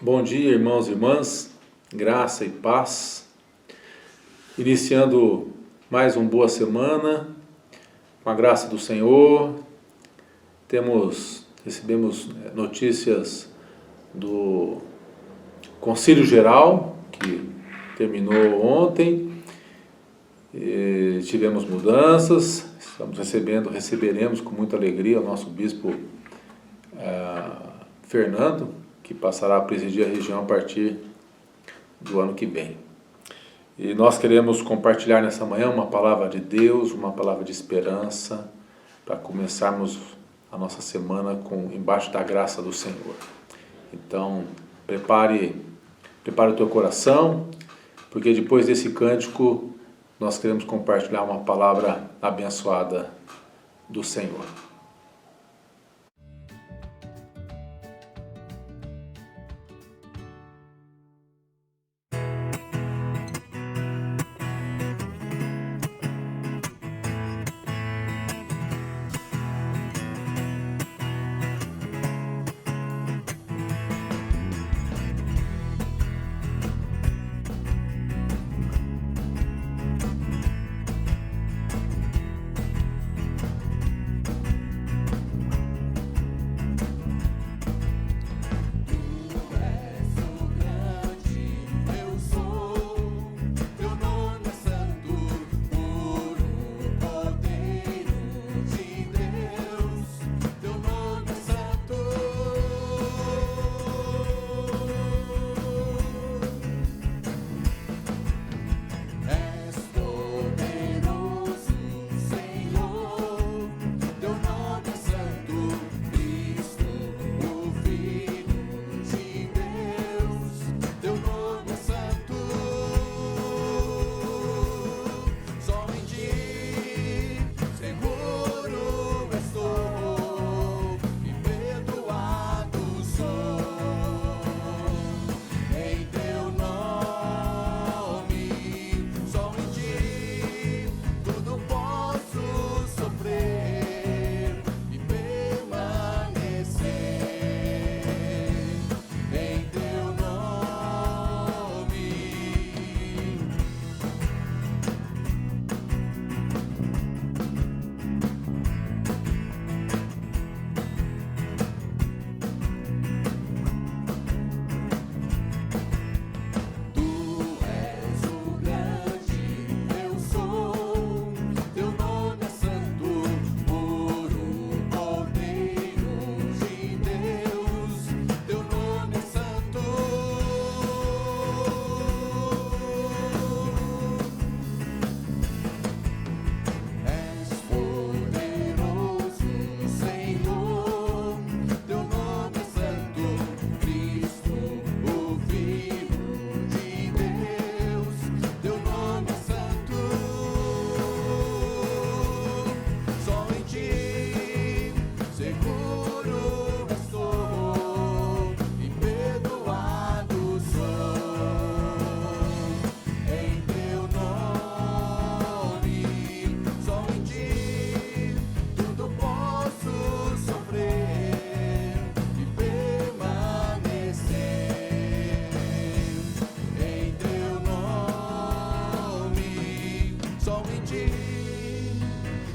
Bom dia, irmãos e irmãs, graça e paz. Iniciando mais uma boa semana, com a graça do Senhor. Recebemos notícias do Conselho Geral, que terminou ontem. Tivemos mudanças, receberemos com muita alegria o nosso bispo Fernando, que passará a presidir a região a partir do ano que vem. E nós queremos compartilhar nessa manhã uma palavra de Deus, uma palavra de esperança, para começarmos a nossa semana embaixo da graça do Senhor. Então, prepare o teu coração, porque depois desse cântico, nós queremos compartilhar uma palavra abençoada do Senhor.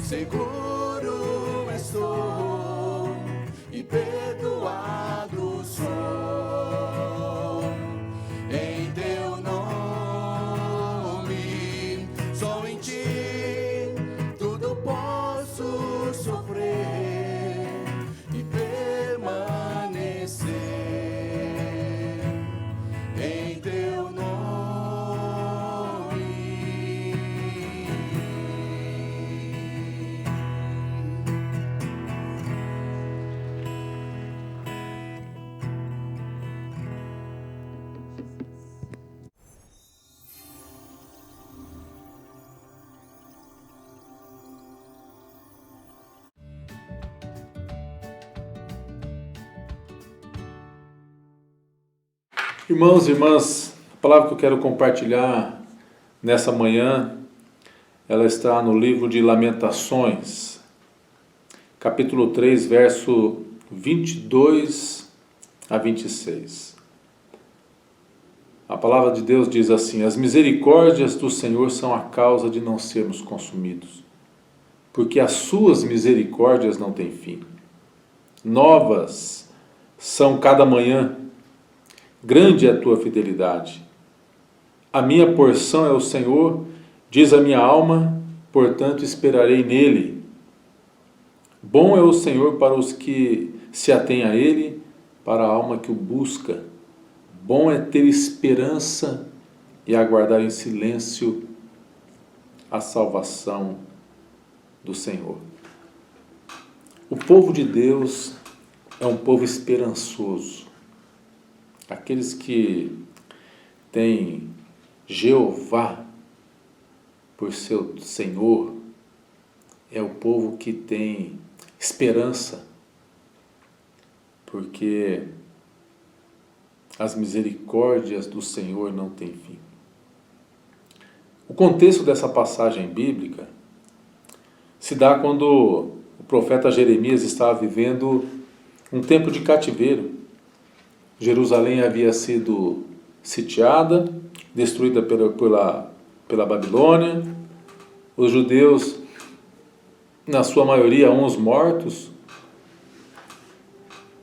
Seguro estou e perdoado sou em teu nome. Só em ti tudo posso sofrer e permanecer em teu nome. Irmãos e irmãs, a palavra que eu quero compartilhar nessa manhã, ela está no livro de Lamentações, capítulo 3, verso 22 a 26. A palavra de Deus diz assim: as misericórdias do Senhor são a causa de não sermos consumidos, porque as suas misericórdias não têm fim. Novas são cada manhã, grande é a tua fidelidade. A minha porção é o Senhor, diz a minha alma, portanto esperarei nele. Bom é o Senhor para os que se atêm a ele, para a alma que o busca. Bom é ter esperança e aguardar em silêncio a salvação do Senhor. O povo de Deus é um povo esperançoso. Aqueles que têm Jeová por seu Senhor, é o povo que tem esperança, porque as misericórdias do Senhor não têm fim. O contexto dessa passagem bíblica se dá quando o profeta Jeremias estava vivendo um tempo de cativeiro. Jerusalém havia sido sitiada, destruída pela Babilônia, os judeus, na sua maioria, uns mortos,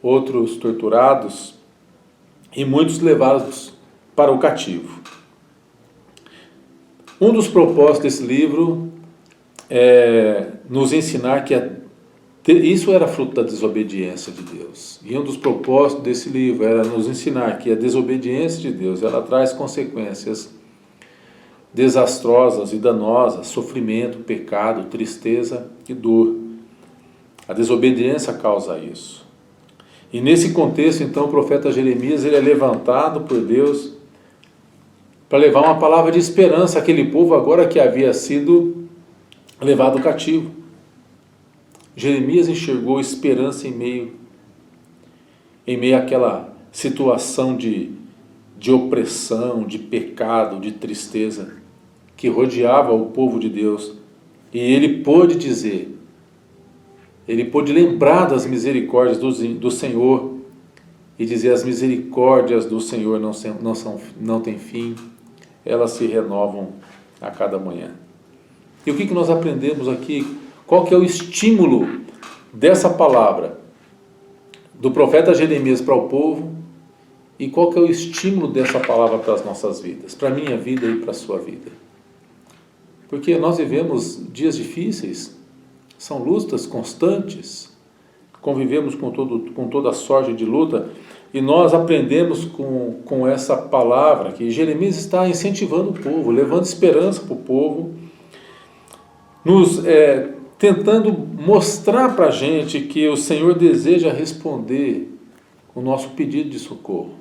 outros torturados e muitos levados para o cativo. Um dos propósitos desse livro é nos ensinar que isso era fruto da desobediência de Deus. E um dos propósitos desse livro era nos ensinar que a desobediência de Deus, ela traz consequências desastrosas e danosas, sofrimento, pecado, tristeza e dor. A desobediência causa isso. E nesse contexto, então, o profeta Jeremias ele é levantado por Deus para levar uma palavra de esperança àquele povo agora que havia sido levado cativo. Jeremias enxergou esperança em meio àquela situação de opressão, de pecado, de tristeza que rodeava o povo de Deus. E ele pôde dizer, ele pôde lembrar das misericórdias do Senhor e dizer: as misericórdias do Senhor não têm fim, elas se renovam a cada manhã. E o que nós aprendemos aqui? Qual que é o estímulo dessa palavra do profeta Jeremias para o povo? E qual que é o estímulo dessa palavra para as nossas vidas? Para a minha vida e para a sua vida? Porque nós vivemos dias difíceis, são lutas constantes, convivemos com toda sorte de luta, e nós aprendemos com essa palavra que Jeremias está incentivando o povo, levando esperança para o povo, tentando mostrar para a gente que o Senhor deseja responder o nosso pedido de socorro,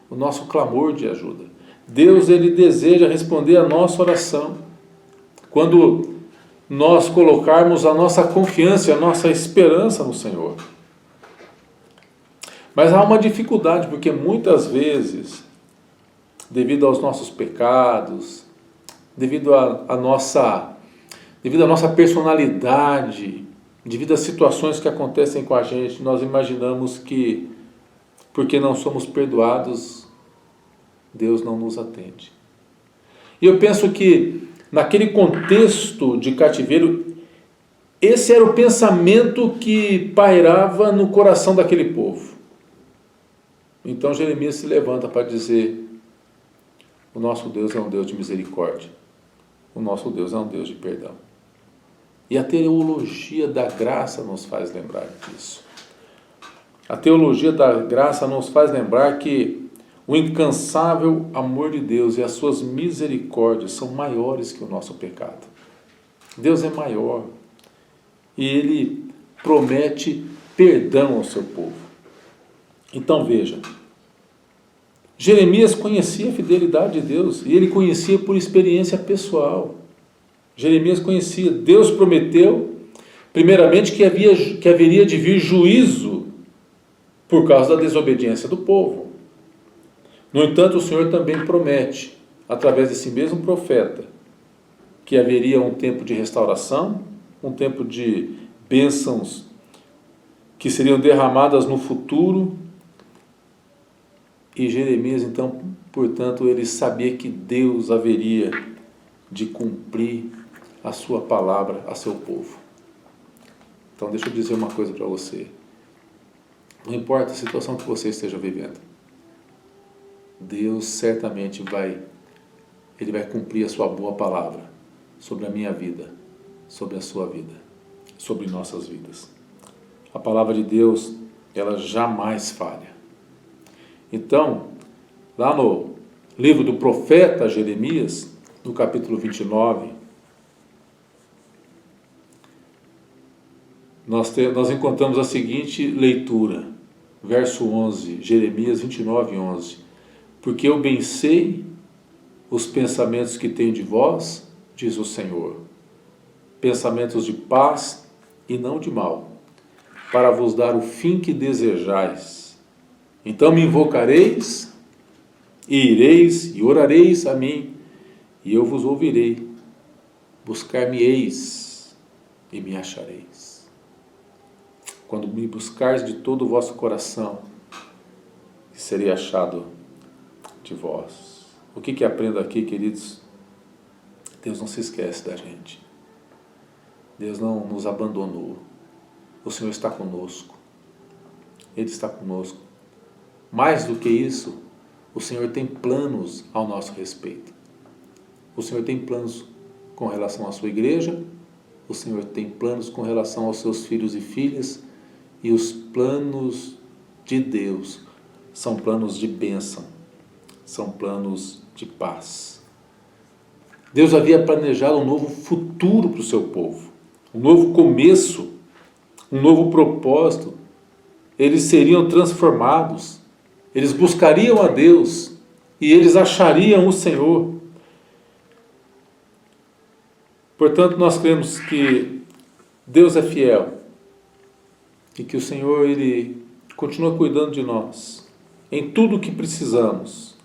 o nosso clamor de ajuda. Deus, ele deseja responder a nossa oração quando nós colocarmos a nossa confiança, a nossa esperança no Senhor. Mas há uma dificuldade, porque muitas vezes, devido aos nossos pecados, devido à nossa personalidade, devido às situações que acontecem com a gente, nós imaginamos que, porque não somos perdoados, Deus não nos atende. E eu penso que, naquele contexto de cativeiro, esse era o pensamento que pairava no coração daquele povo. Então Jeremias se levanta para dizer: o nosso Deus é um Deus de misericórdia, o nosso Deus é um Deus de perdão. E a teologia da graça nos faz lembrar disso. A teologia da graça nos faz lembrar que o incansável amor de Deus e as suas misericórdias são maiores que o nosso pecado. Deus é maior e Ele promete perdão ao seu povo. Então veja, Jeremias conhecia a fidelidade de Deus e ele conhecia por experiência pessoal. Jeremias conhecia, Deus prometeu primeiramente que haveria de vir juízo por causa da desobediência do povo. No entanto, o Senhor também promete, através desse mesmo profeta, que haveria um tempo de restauração, um tempo de bênçãos que seriam derramadas no futuro, E Jeremias, então, portanto, ele sabia que Deus haveria de cumprir a sua palavra a seu povo. Então, deixa eu dizer uma coisa para você. Não importa a situação que você esteja vivendo, Deus certamente Ele vai cumprir a sua boa palavra sobre a minha vida, sobre a sua vida, sobre nossas vidas. A palavra de Deus, ela jamais falha. Então, lá no livro do profeta Jeremias, no capítulo 29, nós encontramos a seguinte leitura, verso 11, Jeremias 29, 11. Porque eu bem sei os pensamentos que tenho de vós, diz o Senhor, pensamentos de paz e não de mal, para vos dar o fim que desejais. Então me invocareis, e ireis, e orareis a mim, e eu vos ouvirei. Buscar-me-eis, e me achareis. Quando me buscares de todo o vosso coração, serei achado de vós. O que aprendo aqui, queridos? Deus não se esquece da gente. Deus não nos abandonou. O Senhor está conosco. Ele está conosco. Mais do que isso, o Senhor tem planos ao nosso respeito. O Senhor tem planos com relação à sua igreja, o Senhor tem planos com relação aos seus filhos e filhas, e os planos de Deus são planos de bênção, são planos de paz. Deus havia planejado um novo futuro para o seu povo, um novo começo, um novo propósito. Eles seriam transformados, eles buscariam a Deus e eles achariam o Senhor. Portanto, nós cremos que Deus é fiel e que o Senhor, Ele continua cuidando de nós em tudo o que precisamos,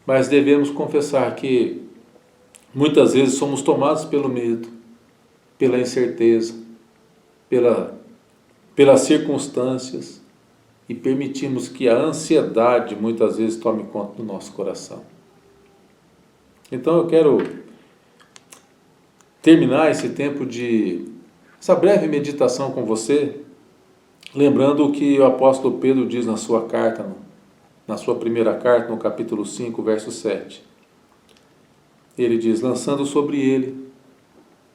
mas devemos confessar que muitas vezes somos tomados pelo medo, pela incerteza, pelas circunstâncias, e permitimos que a ansiedade muitas vezes tome conta do nosso coração. Então eu quero terminar esse tempo essa breve meditação com você, lembrando o que o apóstolo Pedro diz na sua carta, na sua primeira carta, no capítulo 5, verso 7. Ele diz: lançando sobre ele,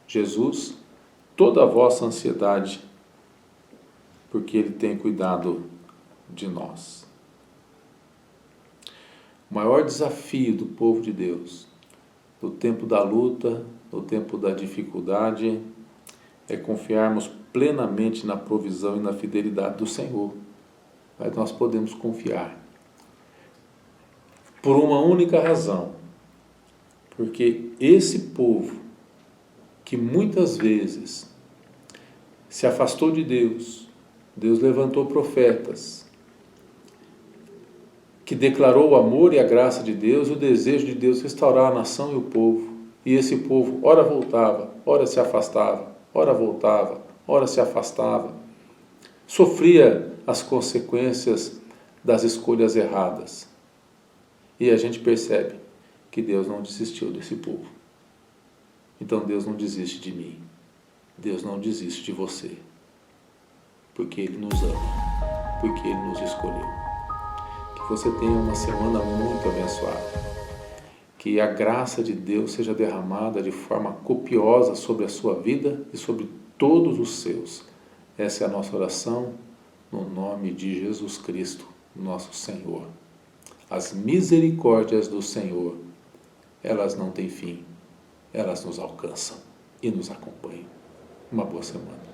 Jesus, toda a vossa ansiedade, porque ele tem cuidado de nós. O maior desafio do povo de Deus, no tempo da luta, no tempo da dificuldade, é confiarmos plenamente na provisão e na fidelidade do Senhor. Mas nós podemos confiar por uma única razão, porque esse povo que muitas vezes se afastou de Deus, Deus levantou profetas que declarou o amor e a graça de Deus e o desejo de Deus restaurar a nação e o povo. E esse povo ora voltava, ora se afastava, ora voltava, ora se afastava. Sofria as consequências das escolhas erradas. E a gente percebe que Deus não desistiu desse povo. Então Deus não desiste de mim. Deus não desiste de você. Porque Ele nos ama. Porque Ele nos escolheu. Que você tenha uma semana muito abençoada. Que a graça de Deus seja derramada de forma copiosa sobre a sua vida e sobre todos os seus. Essa é a nossa oração no nome de Jesus Cristo, nosso Senhor. As misericórdias do Senhor, elas não têm fim, elas nos alcançam e nos acompanham. Uma boa semana.